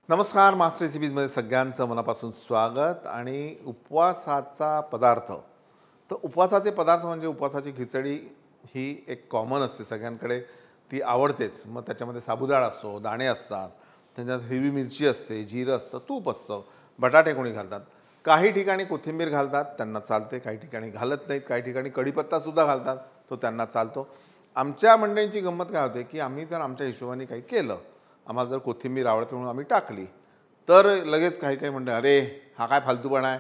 नमस्कार, मास्टर रेसिपीजमध्ये सगळ्यांचं मनापासून स्वागत। आणि उपवासाचा पदार्थ, तर उपवासाचे पदार्थ म्हणजे उपवासाची खिचडी ही एक कॉमन असते सगळ्यांकडे, ती आवडतेच। मग त्याच्यामध्ये साबुदाणा असतो, दाणे असतात, त्याच्यात हिरवी मिरची असते, जिरं असतं, तूप असतं, बटाटे कोणी घालतात, काही ठिकाणी कोथिंबीर घालतात, त्यांना चालते, काही ठिकाणी घालत नाहीत, काही ठिकाणी कढीपत्तासुद्धा घालतात, तो त्यांना चालतो। आमच्या मंडळींची गंमत काय होते की आम्ही जर आमच्या हिशोबाने काही केलं, आम्हाला जर कोथिंबीर आवडते म्हणून आम्ही टाकली, तर लगेच काही काही म्हणते, अरे हा काय फालतूपणा आहे,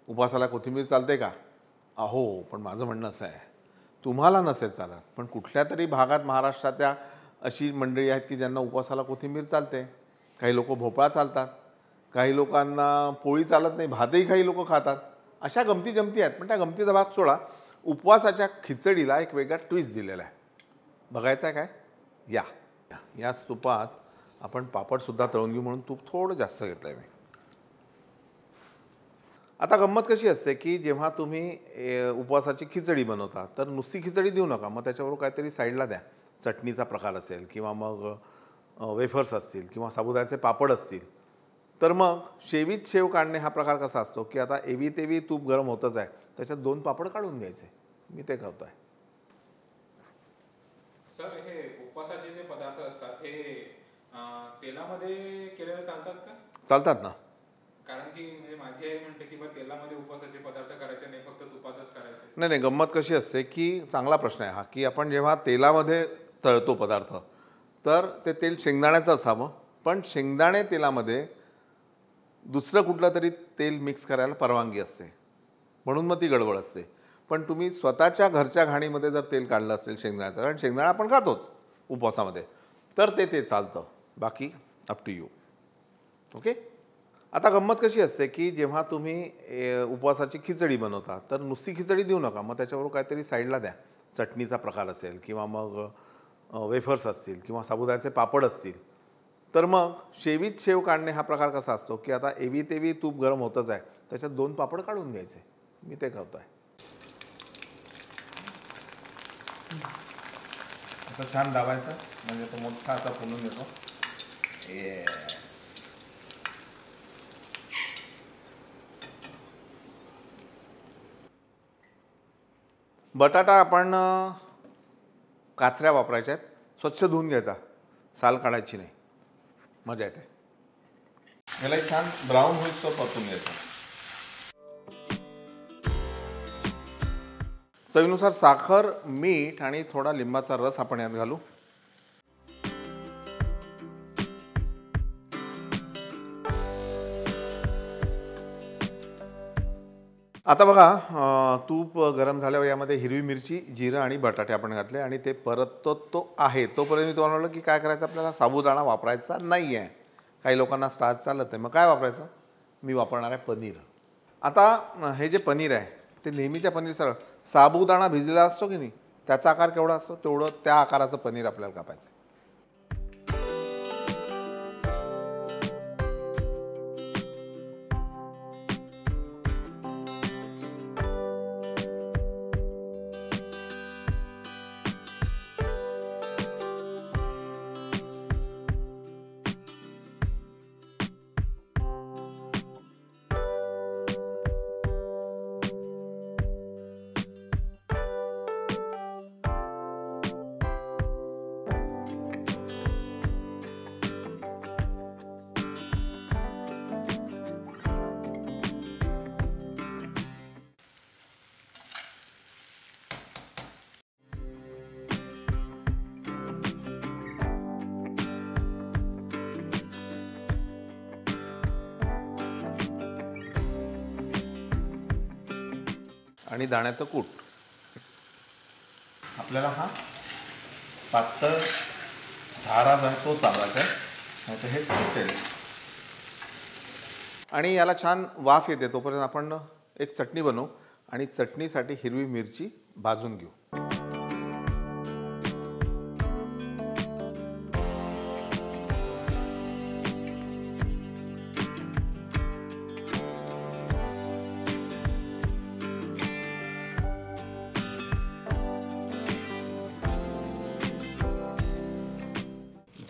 उपवासाला कोथिंबीर चालते का? अहो, पण माझं म्हणणं असं आहे, तुम्हाला नसेल चालत, पण कुठल्या तरी भागात महाराष्ट्राच्या अशी मंडळी आहेत की ज्यांना उपवासाला कोथिंबीर चालते। काही लोक भोपळा चालतात, काही लोकांना पोळी चालत नाही, भातही काही लोक खातात। अशा गमती जमती आहेत, पण त्या गमतीचा भाग सोडा, उपवासाच्या खिचडीला एक वेगळा ट्विस्ट दिलेला आहे। बघायचं आहे काय? या तुपात आपण पापडसुद्धा तळून घेऊ, म्हणून तूप थोडं जास्त घेतलं आहे मी। आता गंमत कशी असते की जेव्हा तुम्ही उपवासाची खिचडी बनवता, तर नुसती खिचडी देऊ नका, मग त्याच्याबरोबर काहीतरी साईडला द्या। चटणीचा प्रकार असेल किंवा मग वेफर्स असतील किंवा साबुदाण्याचे पापड असतील। तर मग शेवीत शेव काढणे हा प्रकार कसा असतो की आता एवी तेवी तूप गरम होतच आहे, त्याच्यात 2 पापड काढून घ्यायचे। मी ते करतोय। सर, हे उपवासाचे जे पदार्थ असतात हे तेलामध्ये केलेले चालतात का? चालतात ना। कारण की म्हणजे माझी आई म्हणते की तेलामध्ये उपवासाचे पदार्थ करायचे नाही, फक्त तुपातच करायचे। नाही, गंमत कशी असते की चांगला प्रश्न आहे हा, की आपण जेव्हा तेलामध्ये तळतो पदार्थ, तर ते तेल शेंगदाण्याचं असावं, पण शेंगदाणे तेलामध्ये दुसरं कुठलं तरी तेल मिक्स करायला परवानगी असते, म्हणून मग ती गडबड असते। पण तुम्ही स्वतःच्या घरच्या घाणीमध्ये जर तेल काढलं असेल शेंगदाण्याचं, कारण शेंगदाणा आपण खातोच उपवासामध्ये, तर ते चालतं। बाकी अप टू यू। ओके। आता गंमत कशी असते की जेव्हा तुम्ही उपवासाची खिचडी बनवता, तर नुसती खिचडी देऊ नका, मग त्याच्याबरोबर काहीतरी साईडला द्या। चटणीचा प्रकार असेल किंवा मग वेफर्स असतील किंवा साबुदाण्याचे पापड असतील। तर मग शेवीत शेव काढणे हा प्रकार कसा असतो की आता एवी तेवी तूप गरम होतच आहे, त्याच्यात 2 पापड काढून घ्यायचे। मी ते करतोय। आता छान दाबायचं, म्हणजे तो मोठा असा फुलून येतो। येस। बटाटा आपण काचऱ्या वापरायच्या आहेत, स्वच्छ धुवून घ्यायचा, साल काढायची नाही, मजा येते। याला छान ब्राऊन होईल तो परतून घ्यायचा। चवीनुसार साखर, मीठ आणि थोडा लिंबाचा रस आपण यात घालू। आता बघा, तूप गरम झाल्यावर यामध्ये हिरवी मिरची, जिरं आणि बटाटे आपण घातले आणि ते परततो आहे तोपर्यंत मी तुम्हाला म्हटलं की काय करायचं, आपल्याला साबुदाणा वापरायचा नाही आहे। काही लोकांना स्टार्च चालत नाही, मग काय वापरायचं? मी वापरणार आहे पनीर। आता हे जे पनीर आहे ते नेहमीच्या पनीर साबुदाणा भिजलेला असतो की नाही, त्याचा आकार केवढा असतो तेवढं त्या आकाराचं पनीर आपल्याला कापायचं। आणि दाण्याचं कूट आपल्याला हा पातळ झारा जो आहे तो चालवायचा आहे, नाहीतर हे तुटेल। आणि याला छान वाफ येते तोपर्यंत आपण एक चटणी बनवू, आणि चटणीसाठी हिरवी मिरची भाजून घेऊ।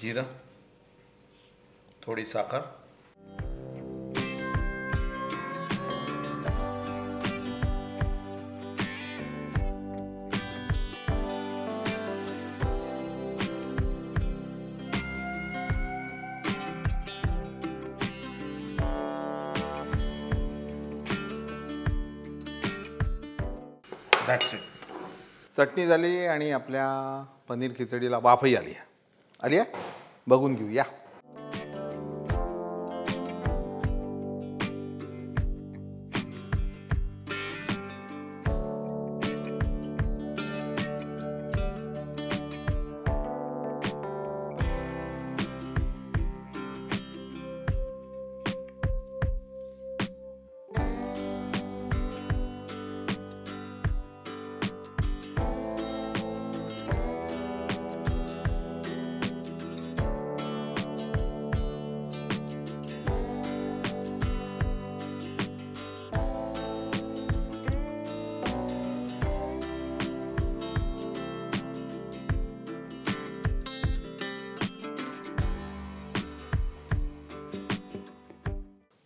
जीरा, थोड़ी साखर दॅट्स इट. चटणी झाली आणि आपल्या पनीर खिचडीला वाफही आली आहे. बघून घेऊया.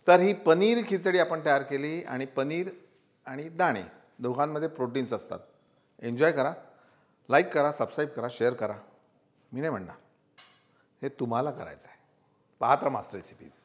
तर ही पनीर खिचडी आपण तयार केली आणि पनीर आणि दाणे दोघांमध्ये प्रोटीन्स असतात. एन्जॉय करा, लाईक करा, सबस्क्राईब करा, शेअर करा. मी नाही म्हणणार, हे तुम्हाला करायचं आहे. पाहत राहा मास्टर रेसिपीज.